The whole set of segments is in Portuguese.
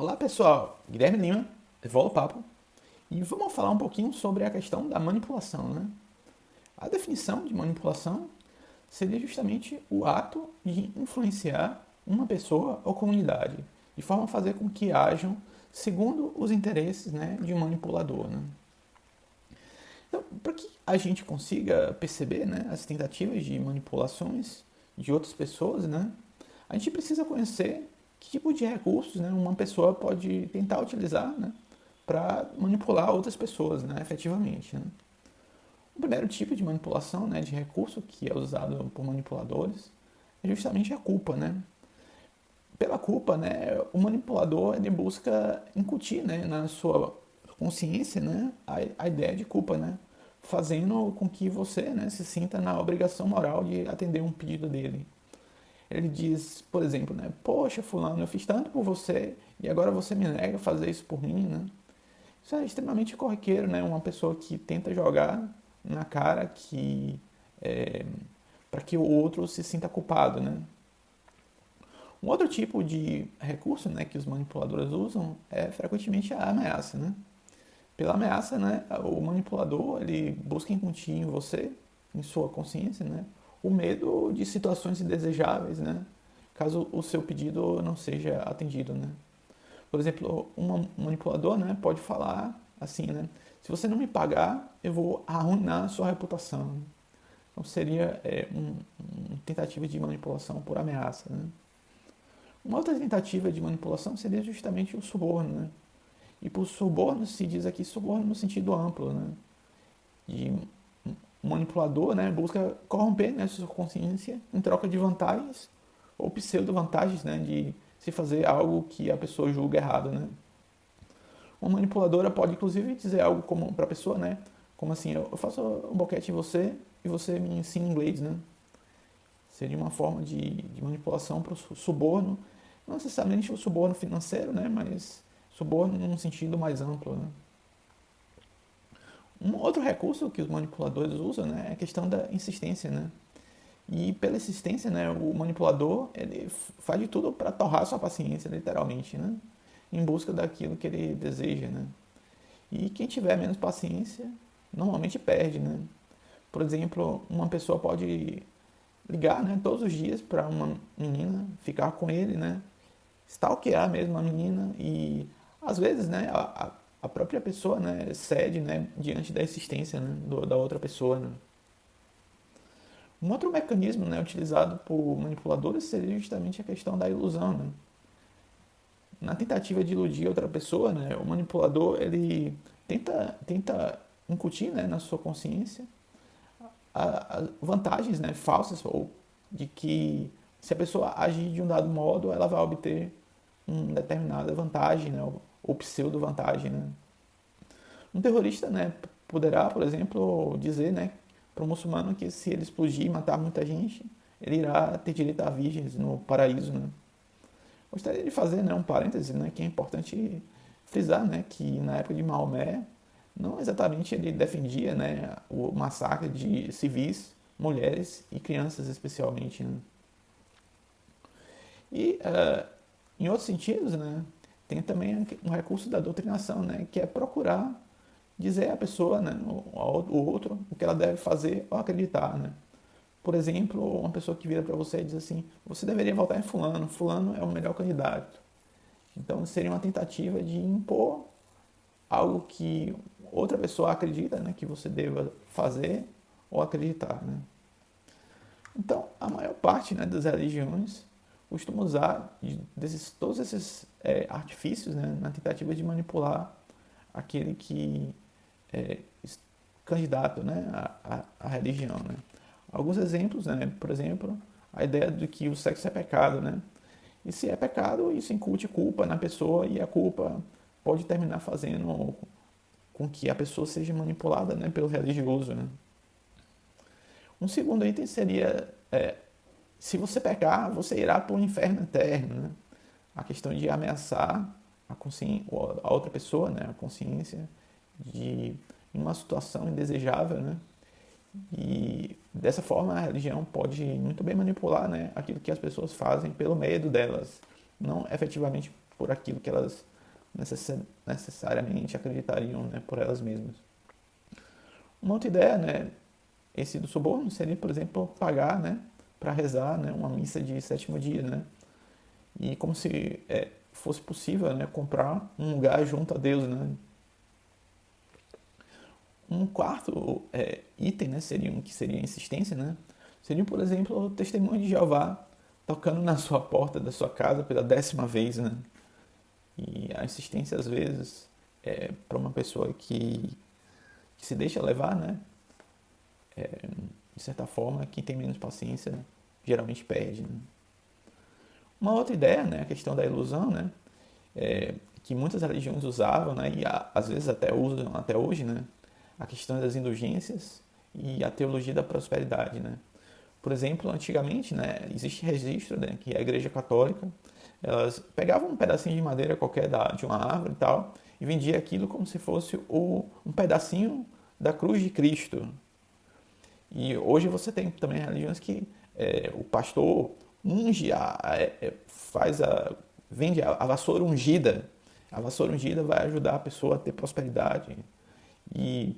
Olá pessoal, Guilherme Lima, Evolo Papo, e vamos falar um pouquinho sobre a questão da manipulação, né? A definição de manipulação seria justamente o ato de influenciar uma pessoa ou comunidade, de forma a fazer com que ajam segundo os interesses, né, de um manipulador, né? Então, para que a gente consiga perceber, né, as tentativas de manipulações de outras pessoas, né, a gente precisa conhecer que tipo de recursos, né, uma pessoa pode tentar utilizar, né, para manipular outras pessoas, né, efetivamente, né. O primeiro tipo de manipulação, né, de recurso que é usado por manipuladores é justamente a culpa, né. Pela culpa, né, o manipulador ele busca incutir, né, na sua consciência, né, a ideia de culpa, né, fazendo com que você, né, se sinta na obrigação moral de atender um pedido dele. Ele diz, por exemplo, né, poxa, fulano, eu fiz tanto por você e agora você me nega fazer isso por mim, né? Isso é extremamente corriqueiro, né? Uma pessoa que tenta jogar na cara que para que o outro se sinta culpado, né? Um outro tipo de recurso, né, que os manipuladores usam é frequentemente a ameaça, né? Pela ameaça, né, o manipulador ele busca incutir em você, em sua consciência, né, o medo de situações indesejáveis, né, caso o seu pedido não seja atendido, né. Por exemplo, um manipulador, né, pode falar assim, né, se você não me pagar, eu vou arruinar a sua reputação. Então seria uma tentativa de manipulação por ameaça, né. Uma outra tentativa de manipulação seria justamente o suborno, né? E por suborno se diz aqui suborno no sentido amplo, né? De um manipulador, né, busca corromper, né, sua consciência em troca de vantagens ou pseudo-vantagens, né, de se fazer algo que a pessoa julga errado, né. Uma manipuladora pode inclusive dizer algo como para a pessoa, né, como assim, eu faço um boquete em você e você me ensina inglês, né. Seria uma forma de manipulação para o suborno, não necessariamente o suborno financeiro, né, mas suborno num sentido mais amplo, né. Um outro recurso que os manipuladores usam, né, é a questão da insistência, né? E pela insistência, né, o manipulador ele faz de tudo para torrar sua paciência, literalmente, né? Em busca daquilo que ele deseja, né? E quem tiver menos paciência normalmente perde, né? Por exemplo, uma pessoa pode ligar, né, todos os dias para uma menina, ficar com ele, né? Stalkear mesmo a menina e às vezes, né, a própria pessoa, né, cede, né, diante da existência, né, da outra pessoa, né. Um outro mecanismo, né, utilizado por manipuladores seria justamente a questão da ilusão, né. Na tentativa de iludir outra pessoa, né, o manipulador ele tenta incutir, né, na sua consciência a vantagens, né, falsas ou de que se a pessoa agir de um dado modo, ela vai obter uma determinada vantagem, né, ou pseudo vantagem, né. Um terrorista, né, poderá, por exemplo, dizer, né, para um muçulmano que se ele explodir e matar muita gente, ele irá ter direito a virgens no paraíso, né. Gostaria de fazer, né, um parêntese, né, que é importante frisar, né, que na época de Maomé, não exatamente ele defendia, né, o massacre de civis, mulheres e crianças especialmente, né. E em outros sentidos, né, tem também um recurso da doutrinação, né, que é procurar dizer à pessoa, né, ao outro, o que ela deve fazer ou acreditar, né. Por exemplo, uma pessoa que vira para você e diz assim, você deveria votar em fulano, fulano é o melhor candidato. Então seria uma tentativa de impor algo que outra pessoa acredita, né, que você deva fazer ou acreditar, né. Então, a maior parte, né, das religiões costuma usar todos esses artifícios, né, na tentativa de manipular aquele que é candidato, né, à religião, né. Alguns exemplos, né, por exemplo, a ideia de que o sexo é pecado, né. E se é pecado, isso incute culpa na pessoa e a culpa pode terminar fazendo com que a pessoa seja manipulada, né, pelo religioso, né. Um segundo item seria, se você pecar, você irá para o inferno eterno, né? A questão de ameaçar a outra pessoa, né, a consciência, de em uma situação indesejável, né? E dessa forma a religião pode muito bem manipular, né, aquilo que as pessoas fazem pelo medo delas, não efetivamente por aquilo que elas necessariamente acreditariam, né, por elas mesmas. Uma outra ideia, né, esse do suborno seria, por exemplo, pagar, né, para rezar, né, uma missa de sétimo dia, né, e como se fosse possível, né, comprar um lugar junto a Deus, né. Um quarto item, né, que seria a insistência, né, seria, por exemplo, o testemunho de Jeová tocando na sua porta da sua casa pela 10ª vez, né. E a insistência, às vezes, para uma pessoa que se deixa levar, né, de certa forma, quem tem menos paciência geralmente perde, né? Uma outra ideia, né, a questão da ilusão, né, que muitas religiões usavam, né, e às vezes até usam até hoje, né, a questão das indulgências e a teologia da prosperidade, né. Por exemplo, antigamente, né, existe registro, né, que a Igreja Católica, elas pegavam um pedacinho de madeira qualquer de uma árvore e tal, e vendia aquilo como se fosse um pedacinho da cruz de Cristo. E hoje você tem também religiões que o pastor unge, vende a vassoura ungida. A vassoura ungida vai ajudar a pessoa a ter prosperidade. E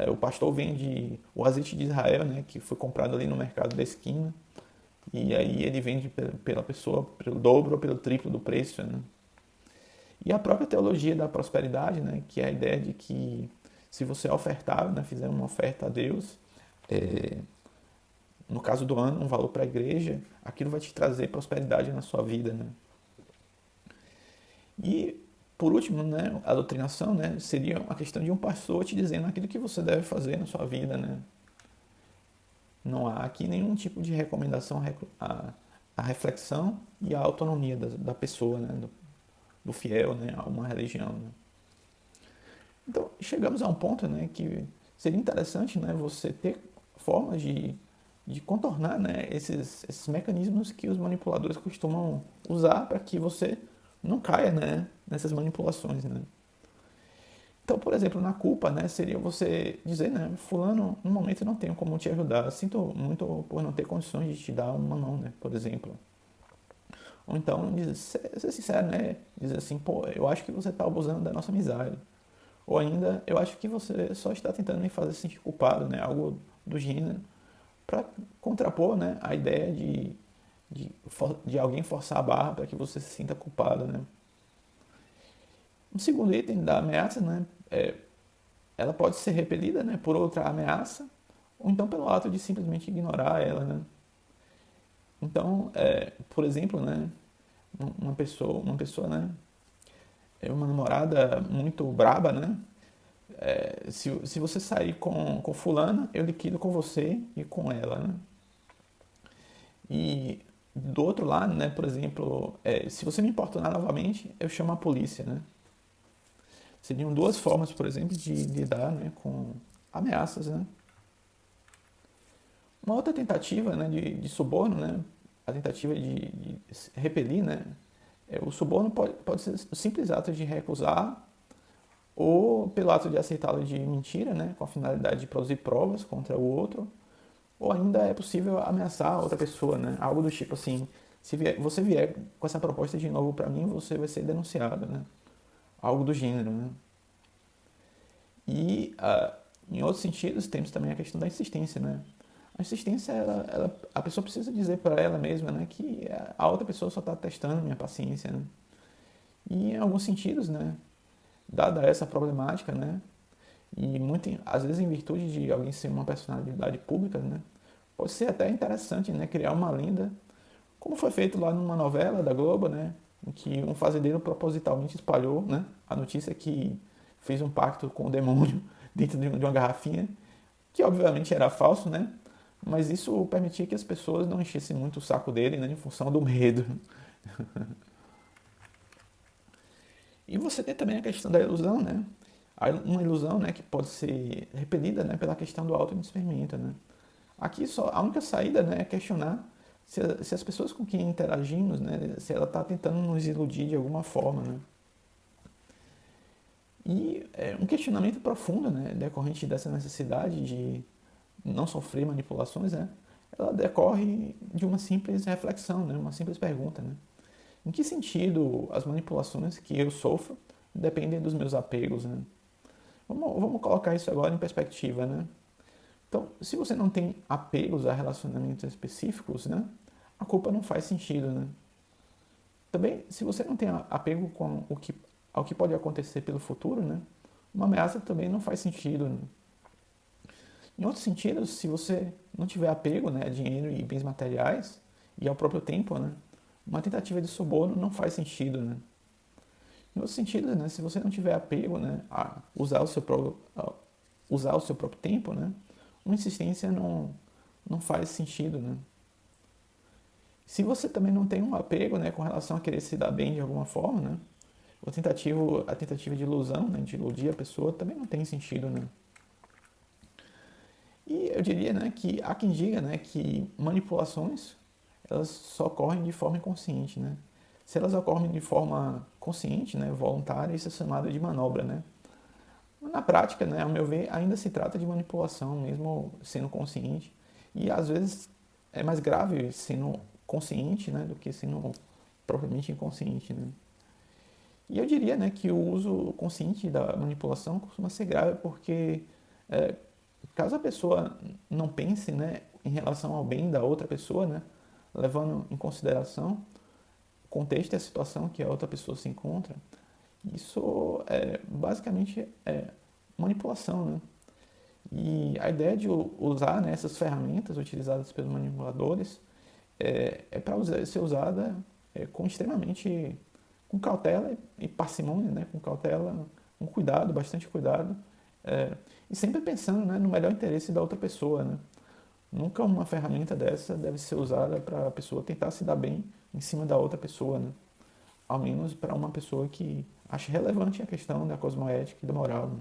o pastor vende o azeite de Israel, né, que foi comprado ali no mercado da esquina. E aí ele vende pela pessoa pelo dobro ou pelo triplo do preço, né? E a própria teologia da prosperidade, né, que é a ideia de que se você ofertar, né, fizer uma oferta a Deus, no caso do ano, um valor para a igreja, aquilo vai te trazer prosperidade na sua vida, né? E, por último, né, a doutrinação, né, seria a questão de um pastor te dizendo aquilo que você deve fazer na sua vida, né? Não há aqui nenhum tipo de recomendação à reflexão e à autonomia da pessoa, né, do fiel, né, a uma religião, né? Então, chegamos a um ponto, né, que seria interessante, né, você ter formas de contornar, né, esses mecanismos que os manipuladores costumam usar para que você não caia, né, nessas manipulações, né. Então, por exemplo, na culpa, né, seria você dizer, né, fulano, no momento eu não tenho como te ajudar, sinto muito por não ter condições de te dar uma mão, né, por exemplo. Ou então, ser sincero, né, dizer assim, pô, eu acho que você está abusando da nossa amizade. Ou ainda, eu acho que você só está tentando me fazer sentir culpado, né, algo do gênero, para contrapor, né, a ideia de alguém forçar a barra para que você se sinta culpado, né. Um segundo item da ameaça, né, ela pode ser repelida, né, por outra ameaça, ou então pelo ato de simplesmente ignorar ela, né. Então, por exemplo, né, uma pessoa, né, uma namorada muito braba, né, se você sair com fulana, eu liquido com você e com ela, né. E do outro lado, né, por exemplo, se você me importunar novamente, eu chamo a polícia, né. Seriam duas formas, por exemplo, de lidar, né, com ameaças, né. Uma outra tentativa, né, de suborno, né, a tentativa de repelir, né, o suborno pode ser o simples ato de recusar ou pelo ato de aceitá-lo de mentira, né, com a finalidade de produzir provas contra o outro, ou ainda é possível ameaçar a outra pessoa, né, algo do tipo assim, se você vier com essa proposta de novo para mim, você vai ser denunciado, né, algo do gênero, né. E em outros sentidos temos também a questão da insistência, né. A insistência, a pessoa precisa dizer para ela mesma, né, que a outra pessoa só está testando minha paciência, né. E em alguns sentidos, né, dada essa problemática, né, e às vezes em virtude de alguém ser uma personalidade pública, né, pode ser até interessante, né, criar uma lenda, como foi feito lá numa novela da Globo, né, em que um fazendeiro propositalmente espalhou, né, a notícia que fez um pacto com o demônio dentro de uma garrafinha, que obviamente era falso, né, mas isso permitia que as pessoas não enchessem muito o saco dele, né, em função do medo. E você tem também a questão da ilusão, né? Uma ilusão, né, que pode ser repelida, né, pela questão do autodiscernimento, né? Aqui só a única saída, né, é questionar se as pessoas com quem interagimos, né, se ela está tentando nos iludir de alguma forma, né? E um questionamento profundo, né, decorrente dessa necessidade de não sofrer manipulações, né, ela decorre de uma simples reflexão, né, uma simples pergunta, né? Em que sentido as manipulações que eu sofro dependem dos meus apegos, né? Vamos colocar isso agora em perspectiva, né? Então, se você não tem apegos a relacionamentos específicos, né? A culpa não faz sentido, né? Também, se você não tem apego com ao que pode acontecer pelo futuro, né? Uma ameaça também não faz sentido, né? Em outros sentidos, se você não tiver apego, né, a dinheiro e bens materiais e ao próprio tempo, né? Uma tentativa de suborno não faz sentido, né? Em outros sentidos, né, se você não tiver apego, né, a usar o seu próprio tempo, né? Uma insistência não faz sentido, né? Se você também não tem um apego, né, com relação a querer se dar bem de alguma forma, né? A tentativa de ilusão, né, de iludir a pessoa também não tem sentido, né? E eu diria, né, que há quem diga, né, que manipulações elas só ocorrem de forma inconsciente, né? Se elas ocorrem de forma consciente, né, voluntária, isso é chamado de manobra, né? Na prática, né, ao meu ver, ainda se trata de manipulação, mesmo sendo consciente. E às vezes é mais grave sendo consciente, né, do que sendo propriamente inconsciente, né? E eu diria, né, que o uso consciente da manipulação costuma ser grave porque é, caso a pessoa não pense, né, em relação ao bem da outra pessoa, né, levando em consideração o contexto e a situação que a outra pessoa se encontra, isso basicamente é manipulação, né? E a ideia de usar, né, essas ferramentas utilizadas pelos manipuladores é para ser usada com extremamente com cautela e parcimônia, né, com cautela, com cuidado, bastante cuidado, e sempre pensando, né, no melhor interesse da outra pessoa, né? Nunca uma ferramenta dessa deve ser usada para a pessoa tentar se dar bem em cima da outra pessoa, né? Ao menos para uma pessoa que acha relevante a questão da cosmoética e da moral, né?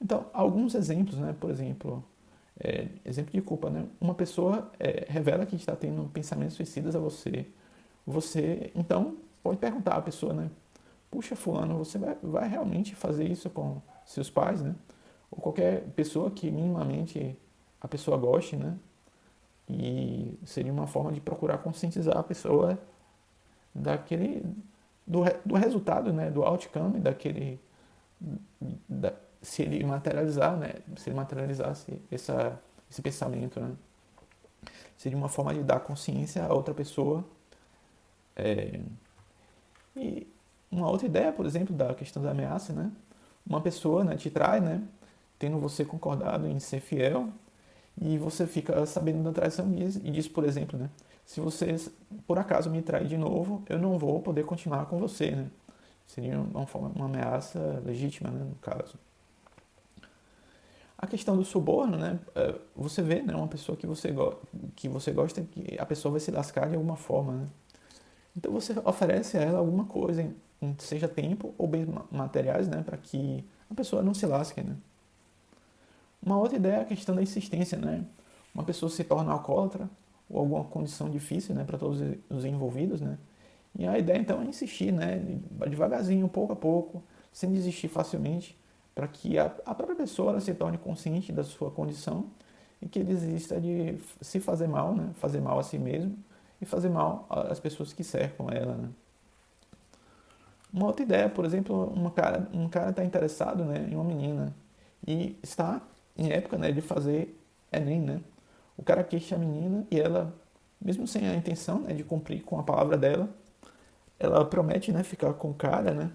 Então, alguns exemplos, né? Por exemplo, exemplo de culpa, né? Uma pessoa revela que está tendo pensamentos suicidas a você. Você, então, pode perguntar à pessoa, né? Puxa, fulano, você vai realmente fazer isso com seus pais, né? Ou qualquer pessoa que minimamente a pessoa goste, né? E seria uma forma de procurar conscientizar a pessoa daquele do resultado, né? Do outcome daquele da, se ele materializar, né? Se ele materializasse esse pensamento, né? Seria uma forma de dar consciência a outra pessoa. E uma outra ideia, por exemplo, da questão da ameaça, né? Uma pessoa, né, te trai, né? Tendo você concordado em ser fiel, e você fica sabendo da traição e diz, por exemplo, né? Se você por acaso me trair de novo, eu não vou poder continuar com você, né? Seria uma ameaça legítima, né, no caso. A questão do suborno, né? Você vê, né, uma pessoa que você gosta, que a pessoa vai se lascar de alguma forma, né? Então você oferece a ela alguma coisa, seja tempo ou bens materiais, né, para que a pessoa não se lasque, né? Uma outra ideia é a questão da insistência, né? Uma pessoa se torna alcoólatra ou alguma condição difícil, né, para todos os envolvidos, né? E a ideia então é insistir, né, devagarzinho, pouco a pouco, sem desistir facilmente, para que a própria pessoa ela se torne consciente da sua condição e que desista de se fazer mal, né, fazer mal a si mesmo e fazer mal às pessoas que cercam ela, né? Uma outra ideia, por exemplo, um cara está interessado, né, em uma menina e está em época, né, de fazer Enem, né? O cara queixa a menina e ela, mesmo sem a intenção, né, de cumprir com a palavra dela, ela promete, né, ficar com o cara, né,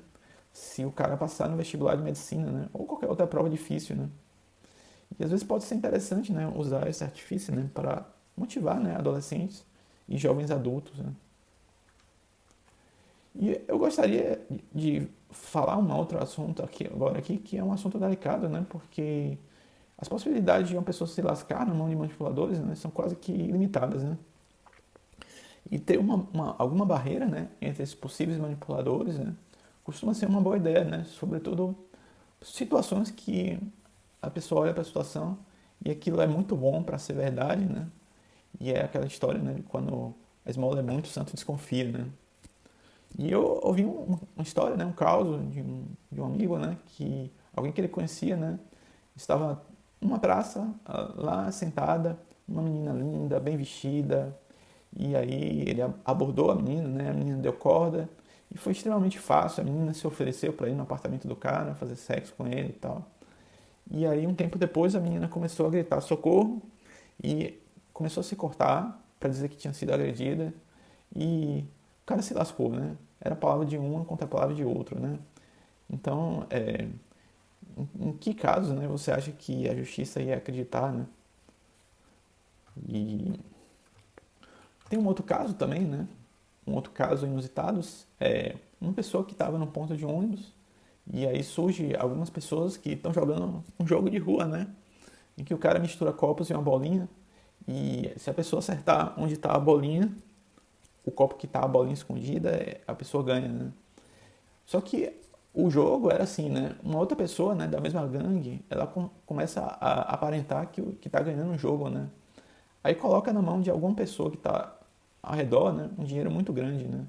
se o cara passar no vestibular de medicina, né, ou qualquer outra prova difícil, né. E às vezes pode ser interessante, né, usar esse artifício, né, para motivar, né, adolescentes e jovens adultos, né. E eu gostaria de falar um outro assunto aqui, que é um assunto delicado, né, porque as possibilidades de uma pessoa se lascar na mão de manipuladores, né, são quase que ilimitadas, né. E ter alguma barreira, né, entre esses possíveis manipuladores, né, costuma ser uma boa ideia, né, sobretudo situações que a pessoa olha para a situação e aquilo é muito bom para ser verdade, né, e é aquela história, né, de quando a esmola é muito, o santo desconfia, né. E eu ouvi uma história, né, um caso de um amigo, né, que alguém que ele conhecia, né, estava numa praça, lá sentada, uma menina linda, bem vestida, e aí ele abordou a menina, né, a menina deu corda, E foi extremamente fácil, a menina se ofereceu para ir no apartamento do cara, fazer sexo com ele e tal. E aí, um tempo depois, a menina começou a gritar socorro e começou a se cortar para dizer que tinha sido agredida. E o cara se lascou, né? Era a palavra de um contra a palavra de outro, né? Então, em que casos, né, você acha que a justiça ia acreditar, né? E tem um outro caso também, né? Um outro caso inusitado é uma pessoa que estava no ponto de ônibus e aí surge algumas pessoas que estão jogando um jogo de rua, né? Em que o cara mistura copos e uma bolinha e se a pessoa acertar onde está a bolinha, o copo que está a bolinha escondida, a pessoa ganha, né? Só que o jogo era assim, né? Uma outra pessoa, né, da mesma gangue, ela começa a aparentar que está ganhando o jogo, né? Aí coloca na mão de alguma pessoa que está ao redor, né, um dinheiro muito grande, né?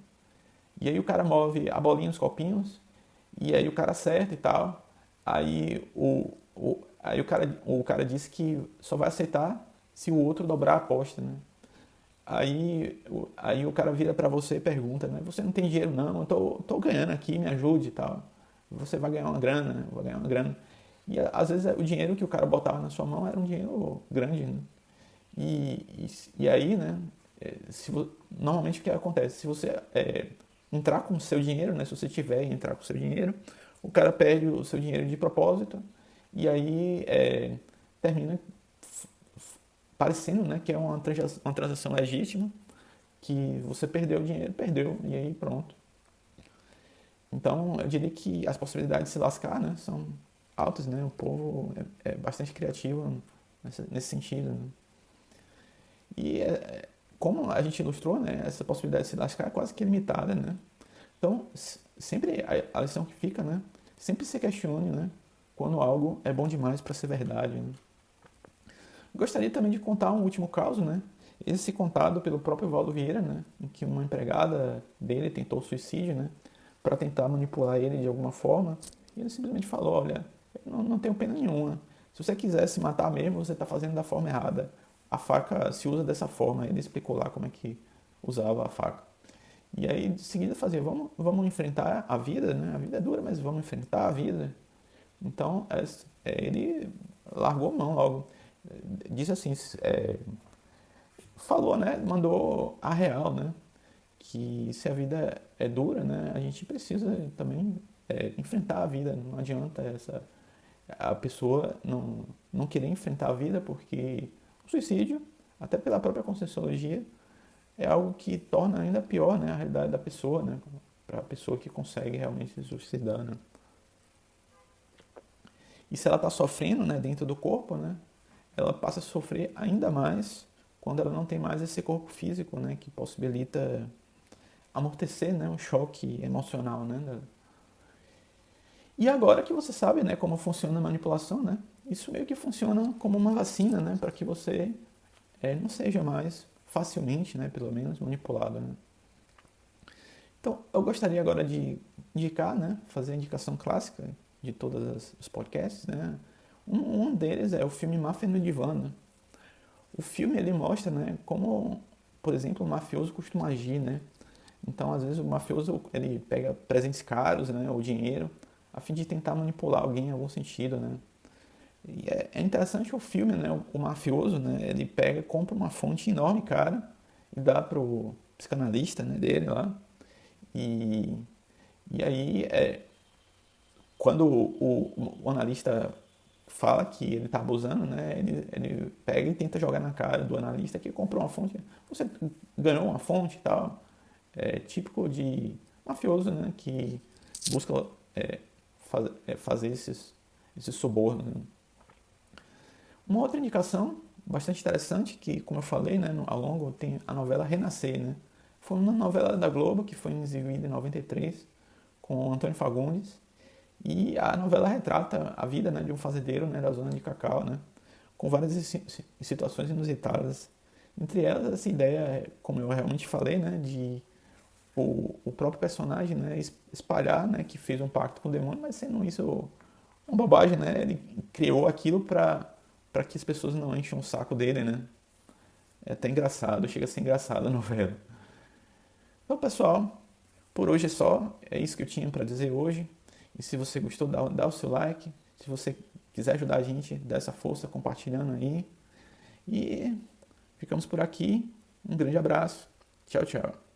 E aí o cara move a bolinha nos copinhos, e aí o cara acerta e tal. Aí o cara disse que só vai aceitar se o outro dobrar a aposta, né? Aí o cara vira pra você e pergunta, né? Você não tem dinheiro não, eu tô ganhando aqui, me ajude e tal. Você vai ganhar uma grana, né? Vai ganhar uma grana. E às vezes o dinheiro que o cara botava na sua mão era um dinheiro grande, né? E aí, né? Normalmente o que acontece? Se você entrar com o seu dinheiro, né? Se você tiver e entrar com o seu dinheiro, o cara perde o seu dinheiro de propósito e aí termina parecendo, né, que é uma transação legítima, que você perdeu o dinheiro, perdeu, e aí pronto. Então, eu diria que as possibilidades de se lascar, né, são altas, né, o povo é bastante criativo nesse sentido, né? E como a gente ilustrou, né, essa possibilidade de se lascar é quase que limitada, né? Então, sempre a lição que fica, né, sempre se questione, né, quando algo é bom demais para ser verdade, né? Gostaria também de contar um último caso, né? Esse contado pelo próprio Valdo Vieira, né? Em que uma empregada dele tentou suicídio, né? Para tentar manipular ele de alguma forma. E ele simplesmente falou, olha, eu não tenho pena nenhuma. Se você quiser se matar mesmo, você está fazendo da forma errada. A faca se usa dessa forma. Ele explicou lá como é que usava a faca. E aí, de seguida, fazia, vamos enfrentar a vida, né? A vida é dura, mas vamos enfrentar a vida. Então, ele largou mão logo. Disse assim, falou, né? Mandou a real, né? Que se a vida é dura, né? A gente precisa também enfrentar a vida. Não adianta a pessoa não querer enfrentar a vida, porque o suicídio, até pela própria Conscienciologia, é algo que torna ainda pior, né, a realidade da pessoa, né? Para a pessoa que consegue realmente se suicidar, né? E se ela está sofrendo, né, dentro do corpo, né? Ela passa a sofrer ainda mais quando ela não tem mais esse corpo físico, né, que possibilita amortecer, né, o choque emocional, né. E agora que você sabe, né, como funciona a manipulação, né, isso meio que funciona como uma vacina, né, para que você não seja mais facilmente, né, pelo menos manipulado, né. Então, eu gostaria agora de indicar, né, fazer a indicação clássica de todos os podcasts, né. Um deles é o filme Máfia no Divã, né? O filme ele mostra, né, como, por exemplo, o mafioso costuma agir, né? Então, às vezes o mafioso ele pega presentes caros, né, ou dinheiro, a fim de tentar manipular alguém em algum sentido, né? E é interessante o filme, né? O mafioso, né? Ele pega, compra uma fonte enorme, cara, e dá pro psicanalista, né, dele lá. E, e aí, quando o analista fala que ele está abusando, né? Ele pega e tenta jogar na cara do analista que comprou uma fonte. Você ganhou uma fonte e tal. É típico de mafioso, né? Que busca fazer esses subornos, né? Uma outra indicação bastante interessante que, como eu falei, né, ao longo tem a novela Renascer, né? Foi uma novela da Globo que foi exibida em 93 com Antônio Fagundes. E a novela retrata a vida, né, de um fazendeiro, né, da zona de Cacau, né, com várias situações inusitadas. Entre elas, essa ideia, como eu realmente falei, né, de o próprio personagem, né, espalhar, né, que fez um pacto com o demônio, mas sendo isso uma bobagem, né? Ele criou aquilo para que as pessoas não enchem o saco dele, né? É até engraçado, chega a ser engraçado a novela. Então, pessoal, Por hoje é só, é isso que eu tinha para dizer hoje. E se você gostou, dá o seu like. Se você quiser ajudar a gente, dá essa força compartilhando aí. E ficamos por aqui. Um grande abraço. Tchau, tchau.